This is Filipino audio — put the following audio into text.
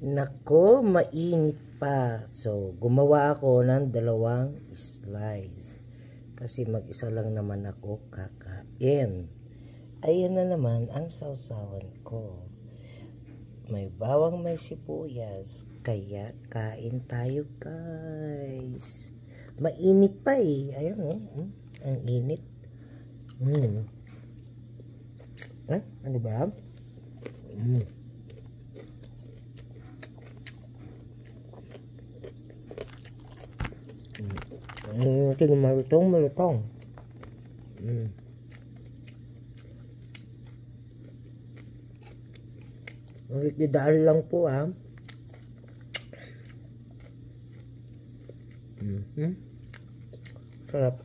Nako, mainit pa. So, gumawa ako ng 2 slice. Kasi mag-isa lang naman ako kakain. Ayan na naman ang sausawan ko. May bawang, may sibuyas. Kaya kain tayo, guys. Mainit pa eh. Ayan ang init. Ano ba? Ito malutong. Daan lang po Sarap